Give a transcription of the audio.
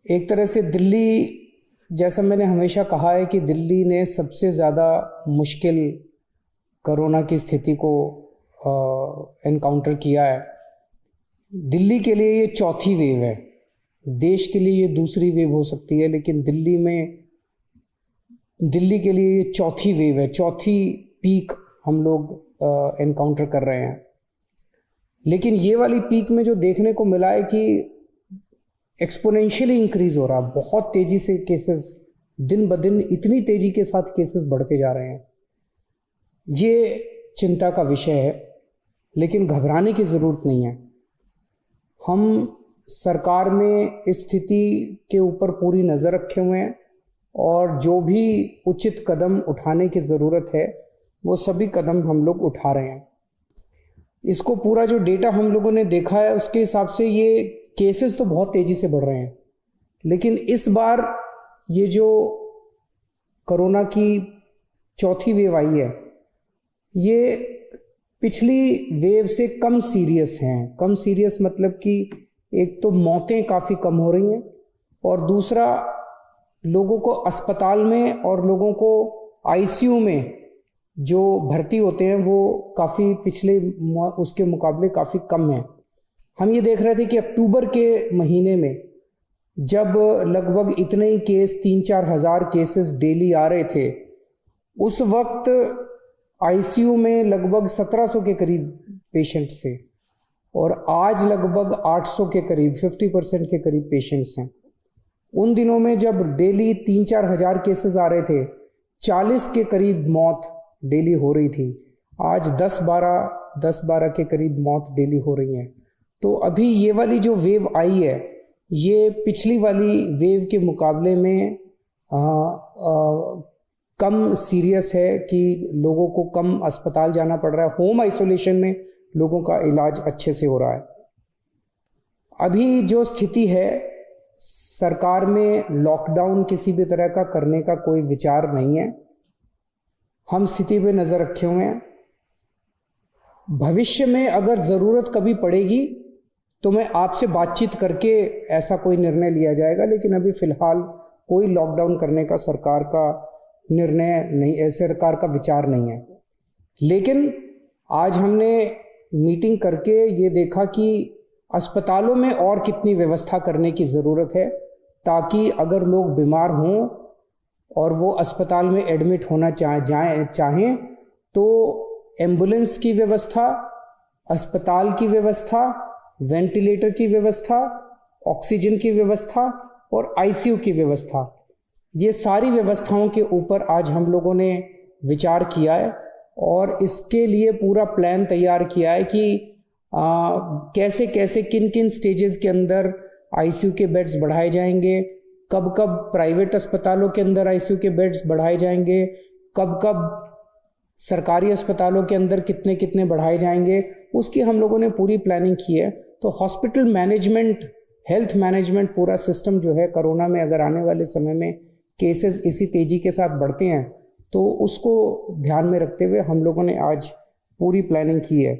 एक तरह से दिल्ली, जैसा मैंने हमेशा कहा है कि दिल्ली ने सबसे ज़्यादा मुश्किल कोरोना की स्थिति को एनकाउंटर किया है। दिल्ली के लिए ये चौथी वेव है, देश के लिए ये दूसरी वेव हो सकती है, लेकिन दिल्ली के लिए ये चौथी वेव है, चौथी पीक हम लोग एनकाउंटर कर रहे हैं। लेकिन ये वाली पीक में जो देखने को मिला है कि एक्सपोनेंशियली इंक्रीज हो रहा, बहुत तेजी से केसेस, दिन ब दिन इतनी तेजी के साथ केसेस बढ़ते जा रहे हैं। ये चिंता का विषय है, लेकिन घबराने की ज़रूरत नहीं है। हम सरकार में इस स्थिति के ऊपर पूरी नज़र रखे हुए हैं और जो भी उचित कदम उठाने की ज़रूरत है वो सभी कदम हम लोग उठा रहे हैं। इसको पूरा जो डेटा हम लोगों ने देखा है उसके हिसाब से ये केसेस तो बहुत तेज़ी से बढ़ रहे हैं, लेकिन इस बार ये जो कोरोना की चौथी वेव आई है ये पिछली वेव से कम सीरियस हैं। कम सीरियस मतलब कि एक तो मौतें काफ़ी कम हो रही हैं और दूसरा लोगों को अस्पताल में और लोगों को आईसीयू में जो भर्ती होते हैं वो काफ़ी पिछले उसके मुकाबले काफ़ी कम है। हम ये देख रहे थे कि अक्टूबर के महीने में जब लगभग इतने ही केस 3-4 हज़ार केसेस डेली आ रहे थे, उस वक्त आईसीयू में लगभग 1700 के करीब पेशेंट्स थे और आज लगभग 800 के करीब 50% के करीब पेशेंट्स हैं। उन दिनों में जब डेली 3-4 हज़ार केसेस आ रहे थे, 40 के करीब मौत डेली हो रही थी। आज 10-12 के करीब मौत डेली हो रही हैं। तो अभी ये वाली जो वेव आई है ये पिछली वाली वेव के मुकाबले में कम सीरियस है कि लोगों को कम अस्पताल जाना पड़ रहा है। होम आइसोलेशन में लोगों का इलाज अच्छे से हो रहा है। अभी जो स्थिति है, सरकार में लॉकडाउन किसी भी तरह का करने का कोई विचार नहीं है। हम स्थिति पे नज़र रखे हुए हैं। भविष्य में अगर ज़रूरत कभी पड़ेगी तो मैं आपसे बातचीत करके ऐसा कोई निर्णय लिया जाएगा, लेकिन अभी फ़िलहाल कोई लॉकडाउन करने का सरकार का निर्णय नहीं, सरकार का विचार नहीं है। लेकिन आज हमने मीटिंग करके ये देखा कि अस्पतालों में और कितनी व्यवस्था करने की ज़रूरत है, ताकि अगर लोग बीमार हों और वो अस्पताल में एडमिट होना चाहें तो एम्बुलेंस की व्यवस्था, अस्पताल की व्यवस्था, वेंटिलेटर की व्यवस्था, ऑक्सीजन की व्यवस्था और आईसीयू की व्यवस्था, ये सारी व्यवस्थाओं के ऊपर आज हम लोगों ने विचार किया है और इसके लिए पूरा प्लान तैयार किया है कि कैसे कैसे किन किन स्टेजेस के अंदर आईसीयू के बेड्स बढ़ाए जाएंगे, कब कब प्राइवेट अस्पतालों के अंदर आईसीयू के बेड्स बढ़ाए जाएंगे, कब कब सरकारी अस्पतालों के अंदर कितने कितने बढ़ाए जाएंगे, उसकी हम लोगों ने पूरी प्लानिंग की है। तो हॉस्पिटल मैनेजमेंट, हेल्थ मैनेजमेंट पूरा सिस्टम जो है, कोरोना में अगर आने वाले समय में केसेस इसी तेज़ी के साथ बढ़ते हैं तो उसको ध्यान में रखते हुए हम लोगों ने आज पूरी प्लानिंग की है।